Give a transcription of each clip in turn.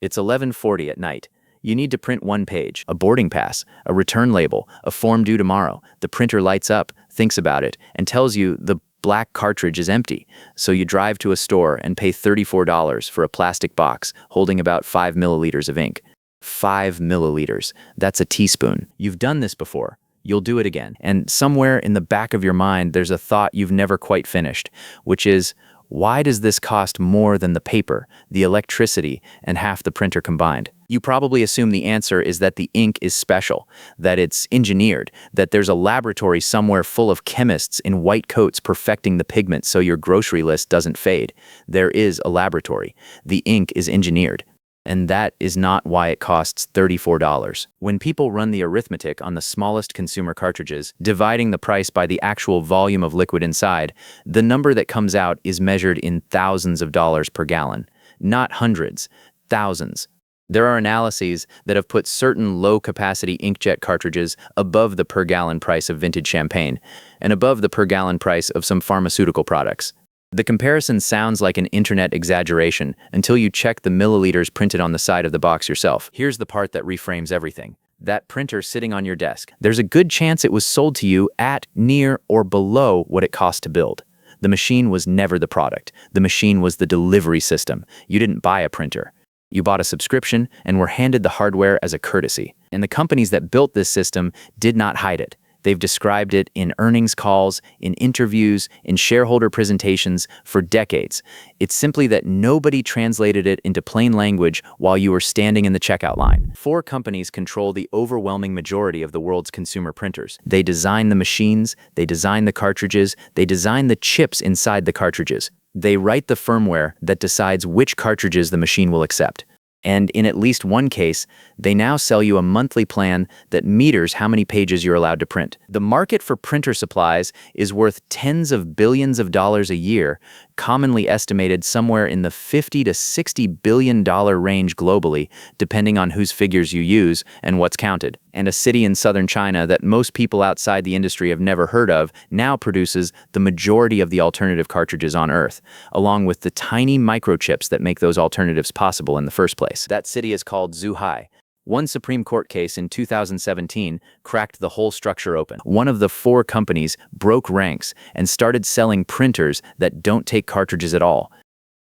It's 11:40 at night. You need to print one page, a boarding pass, a return label, a form due tomorrow. The printer lights up, thinks about it, and tells you the black cartridge is empty. So you drive to a store and pay $34 for a plastic box holding about 5 milliliters of ink. 5 milliliters. That's a teaspoon. You've done this before. You'll do it again. And somewhere in the back of your mind, there's a thought you've never quite finished, which is, why does this cost more than the paper, the electricity, and half the printer combined? You probably assume the answer is that the ink is special, that it's engineered, that there's a laboratory somewhere full of chemists in white coats perfecting the pigment so your grocery list doesn't fade. There is a laboratory. The ink is engineered. And that is not why it costs $34. When people run the arithmetic on the smallest consumer cartridges, dividing the price by the actual volume of liquid inside, the number that comes out is measured in thousands of dollars per gallon. Not hundreds, thousands. There are analyses that have put certain low-capacity inkjet cartridges above the per-gallon price of vintage champagne, and above the per-gallon price of some pharmaceutical products. The comparison sounds like an internet exaggeration until you check the milliliters printed on the side of the box yourself. Here's the part that reframes everything. That printer sitting on your desk. There's a good chance it was sold to you at, near, or below what it cost to build. The machine was never the product. The machine was the delivery system. You didn't buy a printer. You bought a subscription and were handed the hardware as a courtesy. And the companies that built this system did not hide it. They've described it in earnings calls, in interviews, in shareholder presentations for decades. It's simply that nobody translated it into plain language while you were standing in the checkout line. 4 companies control the overwhelming majority of the world's consumer printers. They design the machines, they design the cartridges, they design the chips inside the cartridges. They write the firmware that decides which cartridges the machine will accept. And in at least one case, they now sell you a monthly plan that meters how many pages you're allowed to print. The market for printer supplies is worth tens of billions of dollars a year, commonly estimated somewhere in the $50 to $60 billion range globally, depending on whose figures you use and what's counted. And a city in southern China that most people outside the industry have never heard of now produces the majority of the alternative cartridges on Earth, along with the tiny microchips that make those alternatives possible in the first place. That city is called Zhuhai. One Supreme Court case in 2017 cracked the whole structure open. One of the 4 companies broke ranks and started selling printers that don't take cartridges at all.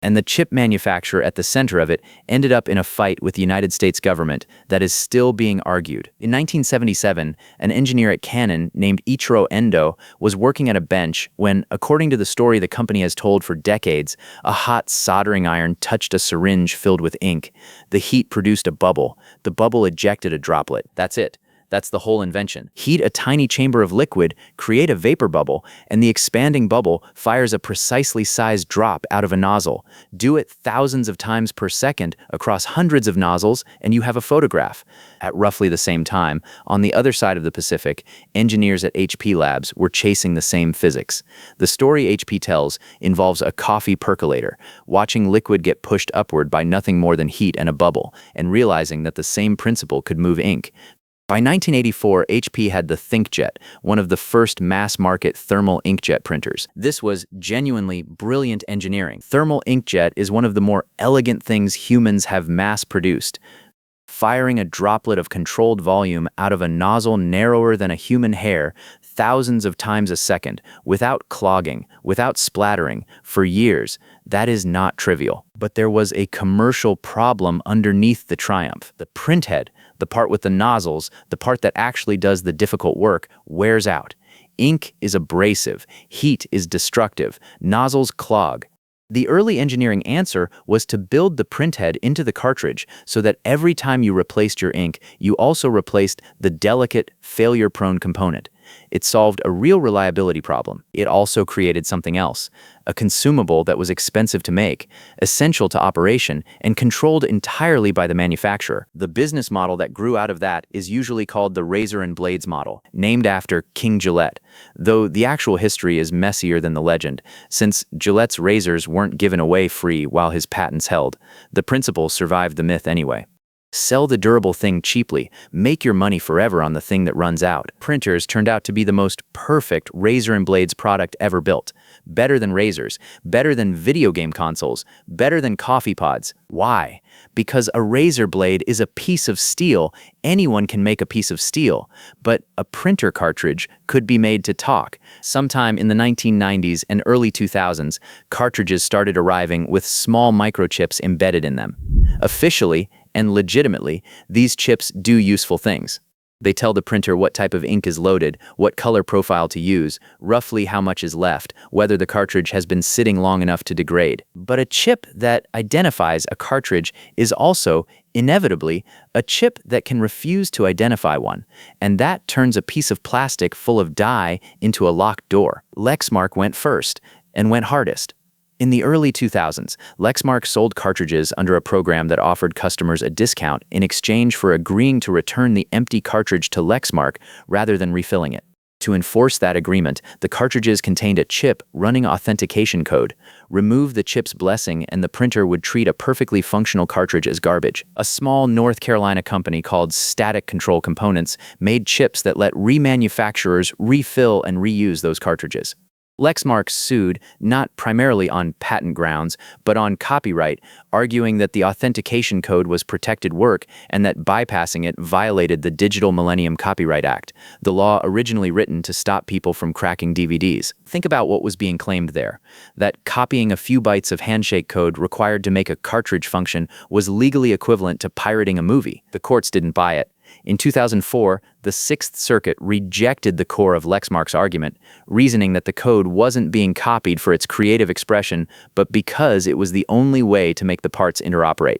And the chip manufacturer at the center of it ended up in a fight with the United States government that is still being argued. In 1977, an engineer at Canon named Ichiro Endo was working at a bench when, according to the story the company has told for decades, a hot soldering iron touched a syringe filled with ink. The heat produced a bubble. The bubble ejected a droplet. That's it. That's the whole invention. Heat a tiny chamber of liquid, create a vapor bubble, and the expanding bubble fires a precisely sized drop out of a nozzle. Do it thousands of times per second across hundreds of nozzles, and you have a photograph. At roughly the same time, on the other side of the Pacific, engineers at HP Labs were chasing the same physics. The story HP tells involves a coffee percolator, watching liquid get pushed upward by nothing more than heat and a bubble, and realizing that the same principle could move ink. By 1984, HP had the ThinkJet, one of the first mass-market thermal inkjet printers. This was genuinely brilliant engineering. Thermal inkjet is one of the more elegant things humans have mass-produced. Firing a droplet of controlled volume out of a nozzle narrower than a human hair thousands of times a second, without clogging, without splattering, for years, that is not trivial. But there was a commercial problem underneath the triumph. The printhead, the part with the nozzles, the part that actually does the difficult work, wears out. Ink is abrasive, heat is destructive, nozzles clog. The early engineering answer was to build the printhead into the cartridge so that every time you replaced your ink, you also replaced the delicate, failure-prone component. It solved a real reliability problem. It also created something else, a consumable that was expensive to make, essential to operation, and controlled entirely by the manufacturer. The business model that grew out of that is usually called the razor and blades model, named after King Gillette, though the actual history is messier than the legend, since Gillette's razors weren't given away free while his patents held. The principle survived the myth anyway. Sell the durable thing cheaply, make your money forever on the thing that runs out. Printers turned out to be the most perfect razor and blades product ever built. Better than razors, better than video game consoles, better than coffee pods. Why? Because a razor blade is a piece of steel. Anyone can make a piece of steel, but a printer cartridge could be made to talk. Sometime in the 1990s and early 2000s, cartridges started arriving with small microchips embedded in them. Officially and legitimately, these chips do useful things. They tell the printer what type of ink is loaded, what color profile to use, roughly how much is left, whether the cartridge has been sitting long enough to degrade. But a chip that identifies a cartridge is also, inevitably, a chip that can refuse to identify one, and that turns a piece of plastic full of dye into a locked door. Lexmark went first, and went hardest. In the early 2000s, Lexmark sold cartridges under a program that offered customers a discount in exchange for agreeing to return the empty cartridge to Lexmark rather than refilling it. To enforce that agreement, the cartridges contained a chip running authentication code. Remove the chip's blessing and the printer would treat a perfectly functional cartridge as garbage. A small North Carolina company called Static Control Components made chips that let remanufacturers refill and reuse those cartridges. Lexmark sued, not primarily on patent grounds, but on copyright, arguing that the authentication code was protected work and that bypassing it violated the Digital Millennium Copyright Act, the law originally written to stop people from cracking DVDs. Think about what was being claimed there. That copying a few bytes of handshake code required to make a cartridge function was legally equivalent to pirating a movie. The courts didn't buy it. In 2004, the Sixth Circuit rejected the core of Lexmark's argument, reasoning that the code wasn't being copied for its creative expression, but because it was the only way to make the parts interoperate.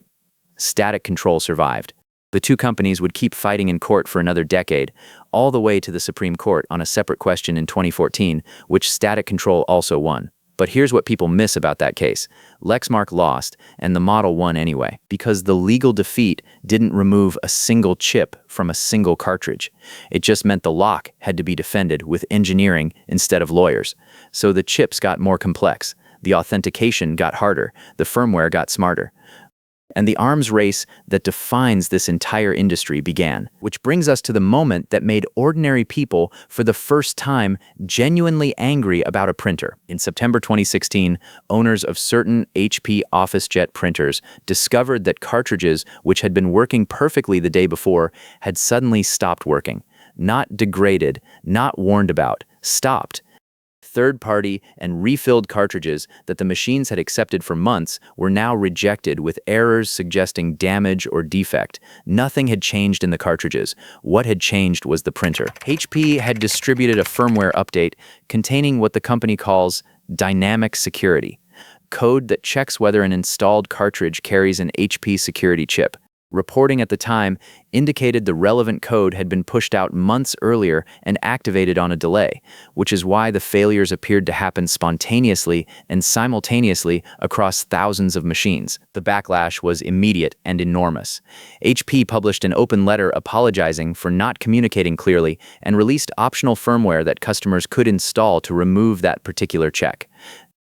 Static Control survived. The two companies would keep fighting in court for another decade, all the way to the Supreme Court on a separate question in 2014, which Static Control also won. But here's what people miss about that case. Lexmark lost, and the model won anyway, because the legal defeat didn't remove a single chip from a single cartridge. It just meant the lock had to be defended with engineering instead of lawyers. So the chips got more complex, the authentication got harder, the firmware got smarter. And the arms race that defines this entire industry began, which brings us to the moment that made ordinary people, for the first time, genuinely angry about a printer. In September 2016, owners of certain HP OfficeJet printers discovered that cartridges, which had been working perfectly the day before, had suddenly stopped working. Not degraded, not warned about, stopped. Third-party and refilled cartridges that the machines had accepted for months were now rejected with errors suggesting damage or defect. Nothing had changed in the cartridges. What had changed was the printer. HP had distributed a firmware update containing what the company calls dynamic security, code that checks whether an installed cartridge carries an HP security chip. Reporting at the time indicated the relevant code had been pushed out months earlier and activated on a delay, which is why the failures appeared to happen spontaneously and simultaneously across thousands of machines. The backlash was immediate and enormous. HP published an open letter apologizing for not communicating clearly and released optional firmware that customers could install to remove that particular check.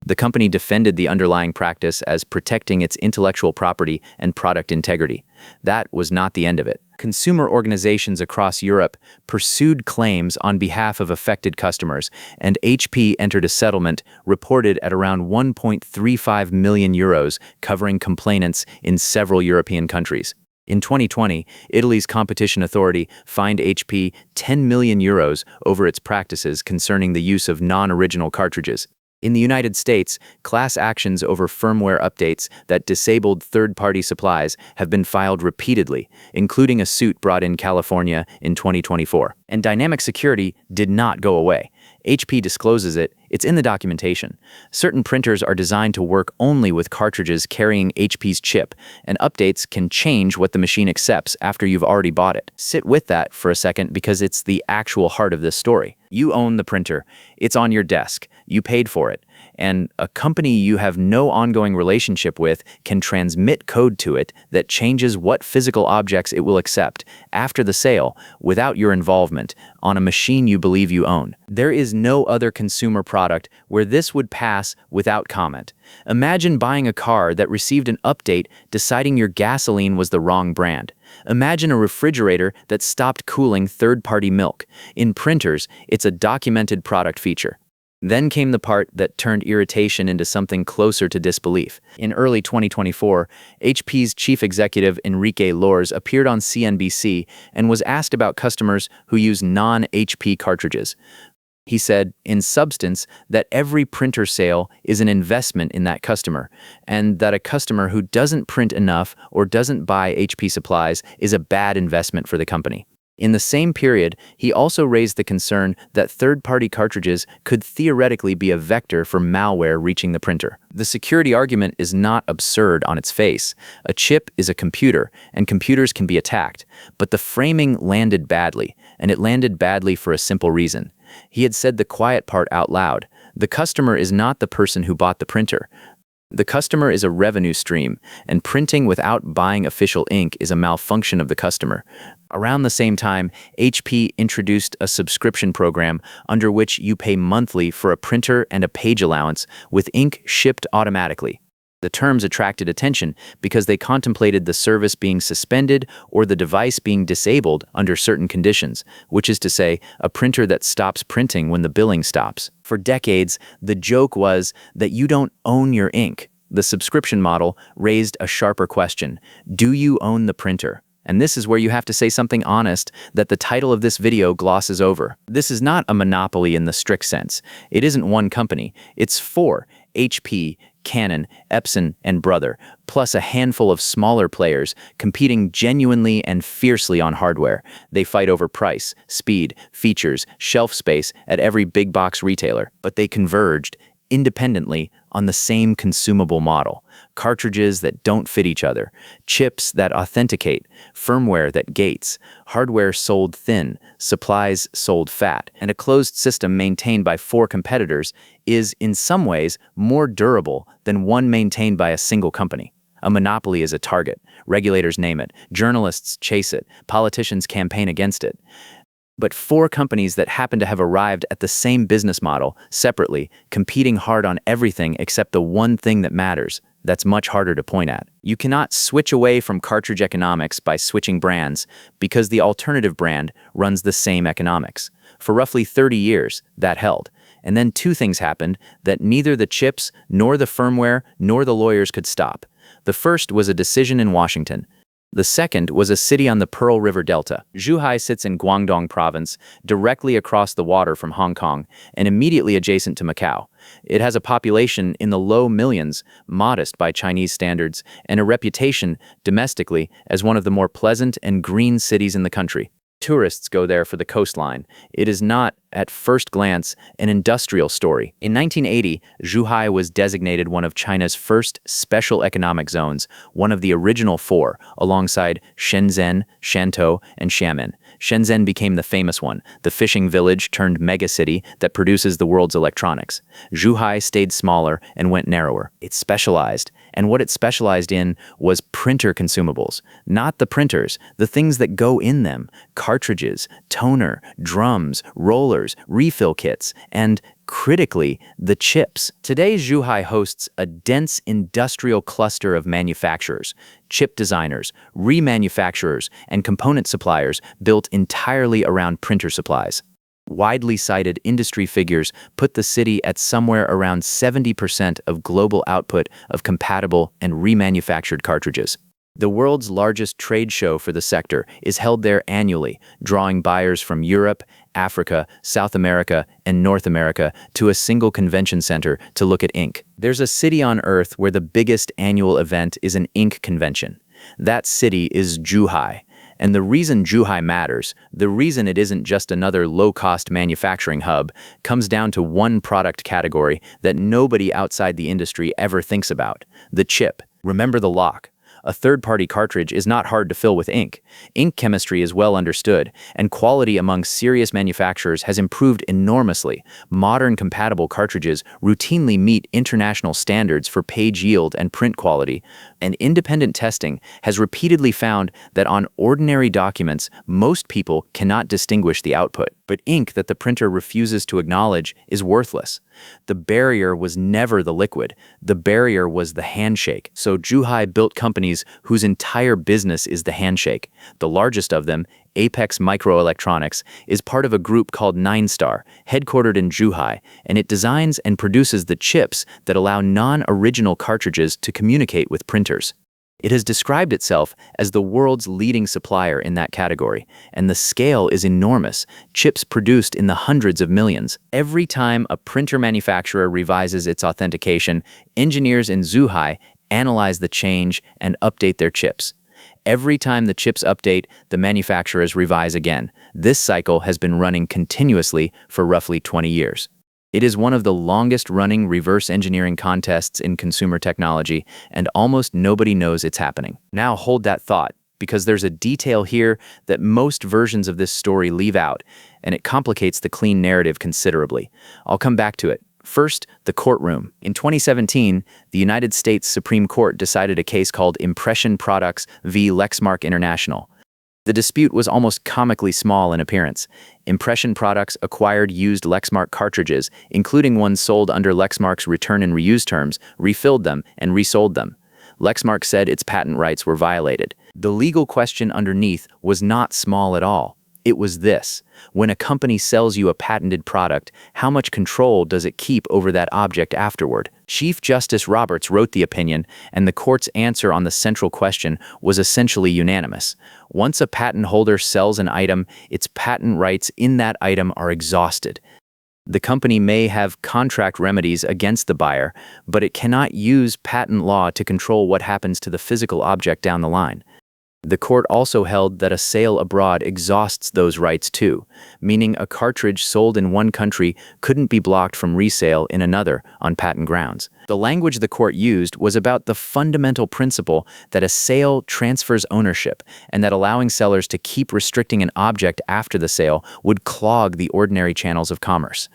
The company defended the underlying practice as protecting its intellectual property and product integrity. That was not the end of it. Consumer organizations across Europe pursued claims on behalf of affected customers, and HP entered a settlement reported at around 1.35 million euros, covering complainants in several European countries. In 2020, Italy's competition authority fined HP 10 million euros over its practices concerning the use of non-original cartridges. In the United States, class actions over firmware updates that disabled third-party supplies have been filed repeatedly, including a suit brought in California in 2024. And dynamic security did not go away. HP discloses it. It's in the documentation. Certain printers are designed to work only with cartridges carrying HP's chip, and updates can change what the machine accepts after you've already bought it. Sit with that for a second because it's the actual heart of this story. You own the printer. It's on your desk. You paid for it. and a company you have no ongoing relationship with can transmit code to it that changes what physical objects it will accept after the sale without your involvement on a machine you believe you own. There is no other consumer product where this would pass without comment. Imagine buying a car that received an update deciding your gasoline was the wrong brand. Imagine a refrigerator that stopped cooling third-party milk. In printers, it's a documented product feature. Then came the part that turned irritation into something closer to disbelief. In early 2024, HP's chief executive Enrique Lors appeared on CNBC and was asked about customers who use non-HP cartridges. He said, in substance, that every printer sale is an investment in that customer, and that a customer who doesn't print enough or doesn't buy HP supplies is a bad investment for the company. In the same period, he also raised the concern that third-party cartridges could theoretically be a vector for malware reaching the printer. The security argument is not absurd on its face. A chip is a computer, and computers can be attacked. But the framing landed badly, and it landed badly for a simple reason. He had said the quiet part out loud. The customer is not the person who bought the printer. The customer is a revenue stream, and printing without buying official ink is a malfunction of the customer. Around the same time, HP introduced a subscription program under which you pay monthly for a printer and a page allowance with ink shipped automatically. The terms attracted attention because they contemplated the service being suspended or the device being disabled under certain conditions, which is to say, a printer that stops printing when the billing stops. For decades, the joke was that you don't own your ink. The subscription model raised a sharper question: do you own the printer? And this is where you have to say something honest that the title of this video glosses over. This is not a monopoly in the strict sense. It isn't one company. It's four: HP, Canon, Epson, and Brother, plus a handful of smaller players competing genuinely and fiercely on hardware. They fight over price, speed, features, shelf space at every big box retailer, but they converged independently on the same consumable model: cartridges that don't fit each other, chips that authenticate, firmware that gates, hardware sold thin, supplies sold fat, and a closed system maintained by four competitors is, in some ways, more durable than one maintained by a single company. A monopoly is a target. Regulators name it, journalists chase it, politicians campaign against it. But four companies that happen to have arrived at the same business model, separately, competing hard on everything except the one thing that matters, that's much harder to point at. You cannot switch away from cartridge economics by switching brands, because the alternative brand runs the same economics. For roughly 30 years, that held. And then two things happened that neither the chips, nor the firmware, nor the lawyers could stop. The first was a decision in Washington. The second was a city on the Pearl River Delta. Zhuhai sits in Guangdong province, directly across the water from Hong Kong, and immediately adjacent to Macau. It has a population in the low millions, modest by Chinese standards, and a reputation, domestically, as one of the more pleasant and green cities in the country. Tourists go there for the coastline. It is not, at first glance, an industrial story. In 1980, Zhuhai was designated one of China's first special economic zones, one of the original four, alongside Shenzhen, Shantou, and Xiamen. Shenzhen became the famous one, the fishing village turned megacity that produces the world's electronics. Zhuhai stayed smaller and went narrower. It specialized, and what it specialized in was printer consumables. Not the printers, the things that go in them: cartridges, toner, drums, rollers, refill kits, and, critically, the chips. Today, Zhuhai hosts a dense industrial cluster of manufacturers, chip designers, remanufacturers, and component suppliers built entirely around printer supplies. Widely cited industry figures put the city at somewhere around 70% of global output of compatible and remanufactured cartridges. The world's largest trade show for the sector is held there annually, drawing buyers from Europe, Africa, South America, and North America to a single convention center to look at ink. There's a city on Earth where the biggest annual event is an ink convention. That city is Zhuhai. And the reason Zhuhai matters, the reason it isn't just another low-cost manufacturing hub, comes down to one product category that nobody outside the industry ever thinks about: the chip. Remember the lock. A third-party cartridge is not hard to fill with ink. Ink chemistry is well understood, and quality among serious manufacturers has improved enormously. Modern compatible cartridges routinely meet international standards for page yield and print quality, and independent testing has repeatedly found that on ordinary documents, most people cannot distinguish the output. But ink that the printer refuses to acknowledge is worthless. The barrier was never the liquid. The barrier was the handshake. So Zhuhai built companies whose entire business is the handshake. The largest of them, Apex Microelectronics, is part of a group called Ninestar, headquartered in Zhuhai, and it designs and produces the chips that allow non-original cartridges to communicate with printers. It has described itself as the world's leading supplier in that category, and the scale is enormous, chips produced in the hundreds of millions. Every time a printer manufacturer revises its authentication, engineers in Zhuhai analyze the change and update their chips. Every time the chips update, the manufacturers revise again. This cycle has been running continuously for roughly 20 years. It is one of the longest-running reverse engineering contests in consumer technology, and almost nobody knows it's happening. Now hold that thought, because there's a detail here that most versions of this story leave out, and it complicates the clean narrative considerably. I'll come back to it. First, the courtroom. In 2017, the United States Supreme Court decided a case called Impression Products v. Lexmark International. The dispute was almost comically small in appearance. Impression Products acquired used Lexmark cartridges, including ones sold under Lexmark's return and reuse terms, refilled them, and resold them. Lexmark said its patent rights were violated. The legal question underneath was not small at all. It was this: when a company sells you a patented product, how much control does it keep over that object afterward? Chief Justice Roberts wrote the opinion, and the court's answer on the central question was essentially unanimous. Once a patent holder sells an item, its patent rights in that item are exhausted. The company may have contract remedies against the buyer, but it cannot use patent law to control what happens to the physical object down the line. The court also held that a sale abroad exhausts those rights too, meaning a cartridge sold in one country couldn't be blocked from resale in another on patent grounds. The language the court used was about the fundamental principle that a sale transfers ownership, and that allowing sellers to keep restricting an object after the sale would clog the ordinary channels of commerce.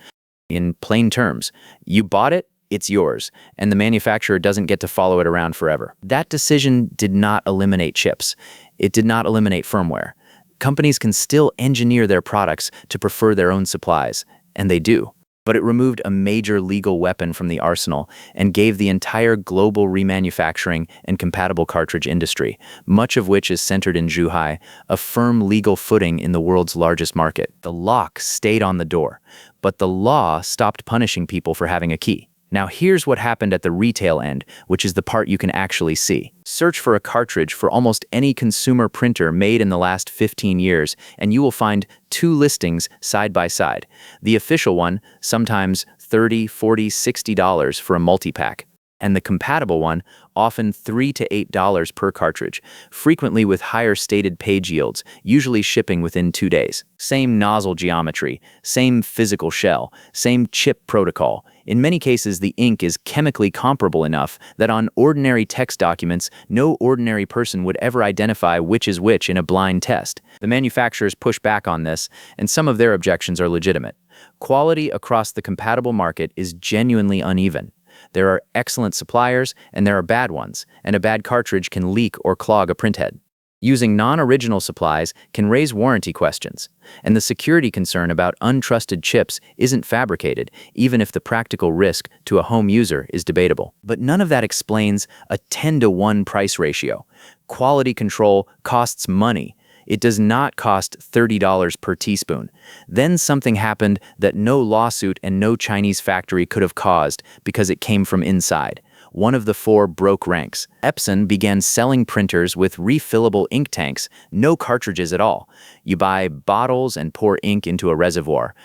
In plain terms, you bought it, it's yours, and the manufacturer doesn't get to follow it around forever. That decision did not eliminate chips. It did not eliminate firmware. Companies can still engineer their products to prefer their own supplies, and they do. But it removed a major legal weapon from the arsenal and gave the entire global remanufacturing and compatible cartridge industry, much of which is centered in Zhuhai, a firm legal footing in the world's largest market. The lock stayed on the door, but the law stopped punishing people for having a key. Now here's what happened at the retail end, which is the part you can actually see. Search for a cartridge for almost any consumer printer made in the last 15 years, and you will find two listings side by side. The official one, sometimes $30, $40, $60 for a multi-pack, and the compatible one, often $3 to $8 per cartridge, frequently with higher stated page yields, usually shipping within 2 days. Same nozzle geometry, same physical shell, same chip protocol. In many cases, the ink is chemically comparable enough that on ordinary text documents, no ordinary person would ever identify which is which in a blind test. The manufacturers push back on this, and some of their objections are legitimate. Quality across the compatible market is genuinely uneven. There are excellent suppliers, and there are bad ones, and a bad cartridge can leak or clog a printhead. Using non-original supplies can raise warranty questions, and the security concern about untrusted chips isn't fabricated, even if the practical risk to a home user is debatable. But none of that explains a 10-to-1 price ratio. Quality control costs money. It does not cost $30 per teaspoon. Then something happened that no lawsuit and no Chinese factory could have caused because it came from inside. One of the four broke ranks. Epson began selling printers with refillable ink tanks, no cartridges at all. You buy bottles and pour ink into a reservoir.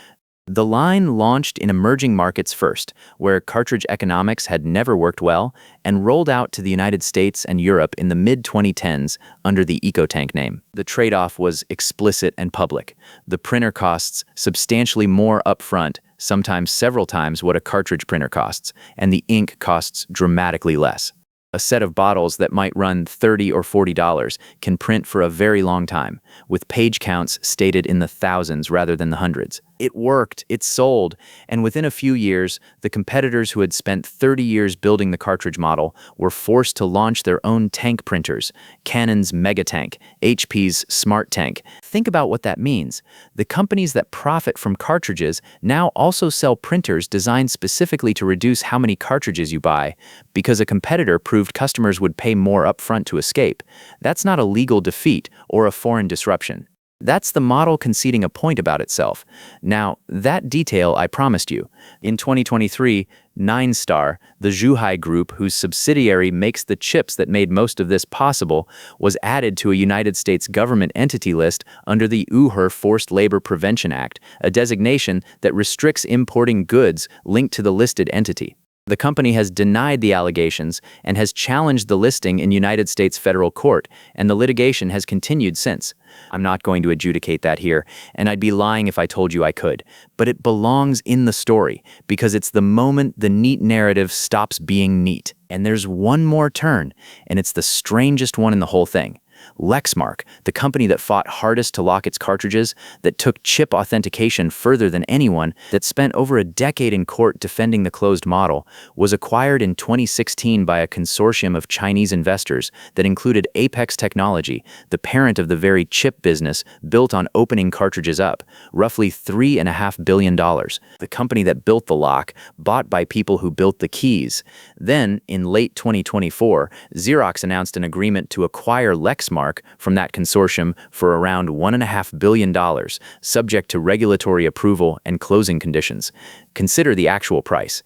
The line launched in emerging markets first, where cartridge economics had never worked well, and rolled out to the United States and Europe in the mid-2010s under the EcoTank name. The trade-off was explicit and public. The printer costs substantially more upfront, sometimes several times what a cartridge printer costs, and the ink costs dramatically less. A set of bottles that might run $30 or $40 can print for a very long time, with page counts stated in the thousands rather than the hundreds. It worked, it sold, and within a few years, the competitors who had spent 30 years building the cartridge model were forced to launch their own tank printers, Canon's Megatank, HP's Smart Tank. Think about what that means. The companies that profit from cartridges now also sell printers designed specifically to reduce how many cartridges you buy, because a competitor proved customers would pay more upfront to escape. That's not a legal defeat or a foreign disruption. That's the model conceding a point about itself. Now, that detail I promised you. In 2023, Ninestar, the Zhuhai group whose subsidiary makes the chips that made most of this possible, was added to a United States government entity list under the UHER Forced Labor Prevention Act, a designation that restricts importing goods linked to the listed entity. The company has denied the allegations and has challenged the listing in United States federal court, and the litigation has continued since. I'm not going to adjudicate that here, and I'd be lying if I told you I could. But it belongs in the story, because it's the moment the neat narrative stops being neat. And there's one more turn, and it's the strangest one in the whole thing. Lexmark, the company that fought hardest to lock its cartridges, that took chip authentication further than anyone, that spent over a decade in court defending the closed model, was acquired in 2016 by a consortium of Chinese investors that included Apex Technology, the parent of the very chip business built on opening cartridges up, roughly $3.5 billion. The company that built the lock, bought by people who built the keys. Then, in late 2024, Xerox announced an agreement to acquire Lexmark from that consortium for around $1.5 billion, subject to regulatory approval and closing conditions. Consider the actual price.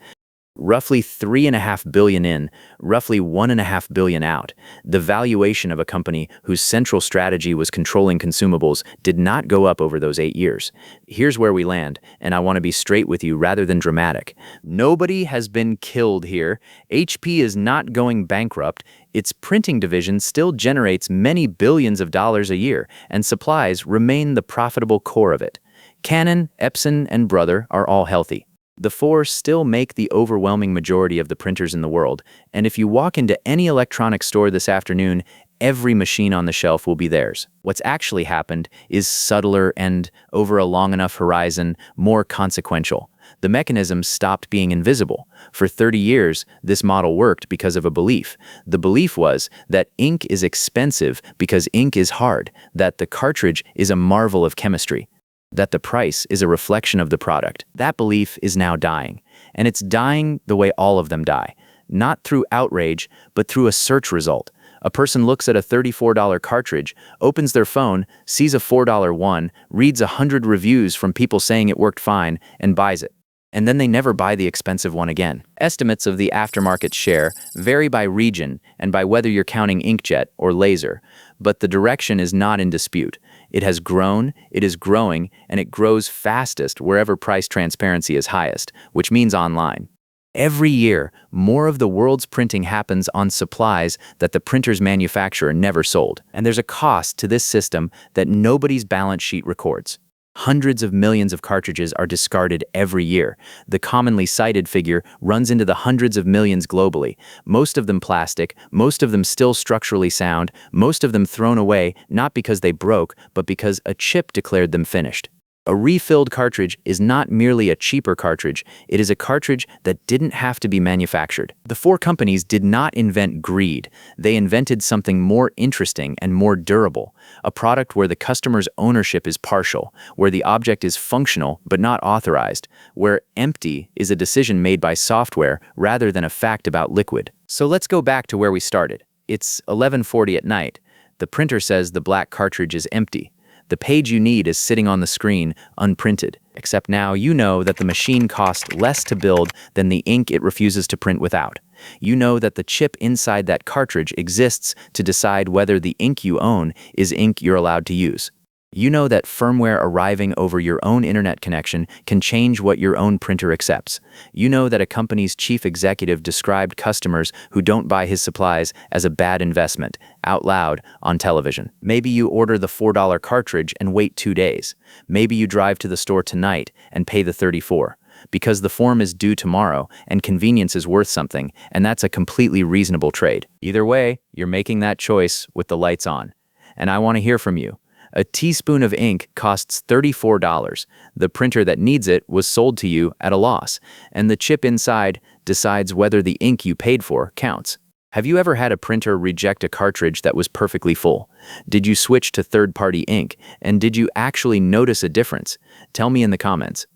Roughly $3.5 billion in, roughly $1.5 billion out. The valuation of a company whose central strategy was controlling consumables did not go up over those 8 years. Here's where we land, and I want to be straight with you rather than dramatic. Nobody has been killed here. HP is not going bankrupt. Its printing division still generates many billions of dollars a year, and supplies remain the profitable core of it. Canon, Epson, and Brother are all healthy. The four still make the overwhelming majority of the printers in the world, and if you walk into any electronics store this afternoon, every machine on the shelf will be theirs. What's actually happened is subtler and, over a long enough horizon, more consequential. The mechanism stopped being invisible. For 30 years, this model worked because of a belief. The belief was that ink is expensive because ink is hard, that the cartridge is a marvel of chemistry, that the price is a reflection of the product. That belief is now dying, and it's dying the way all of them die. Not through outrage, but through a search result. A person looks at a $34 cartridge, opens their phone, sees a $4 one, reads 100 reviews from people saying it worked fine, and buys it. And then they never buy the expensive one again. Estimates of the aftermarket share vary by region and by whether you're counting inkjet or laser, but the direction is not in dispute. It has grown, it is growing, and it grows fastest wherever price transparency is highest, which means online. Every year, more of the world's printing happens on supplies that the printer's manufacturer never sold. And there's a cost to this system that nobody's balance sheet records. Hundreds of millions of cartridges are discarded every year. The commonly cited figure runs into the hundreds of millions globally, most of them plastic, most of them still structurally sound, most of them thrown away not because they broke, but because a chip declared them finished. A refilled cartridge is not merely a cheaper cartridge, it is a cartridge that didn't have to be manufactured. The four companies did not invent greed, they invented something more interesting and more durable, a product where the customer's ownership is partial, where the object is functional but not authorized, where empty is a decision made by software rather than a fact about liquid. So let's go back to where we started. It's 11:40 at night. The printer says the black cartridge is empty. The page you need is sitting on the screen, unprinted, except now you know that the machine cost less to build than the ink it refuses to print without. You know that the chip inside that cartridge exists to decide whether the ink you own is ink you're allowed to use. You know that firmware arriving over your own internet connection can change what your own printer accepts. You know that a company's chief executive described customers who don't buy his supplies as a bad investment, out loud, on television. Maybe you order the $4 cartridge and wait 2 days. Maybe you drive to the store tonight and pay the $34. because the form is due tomorrow and convenience is worth something, and that's a completely reasonable trade. Either way, you're making that choice with the lights on. And I want to hear from you. A teaspoon of ink costs $34. The printer that needs it was sold to you at a loss, and the chip inside decides whether the ink you paid for counts. Have you ever had a printer reject a cartridge that was perfectly full? Did you switch to third-party ink, and did you actually notice a difference? Tell me in the comments.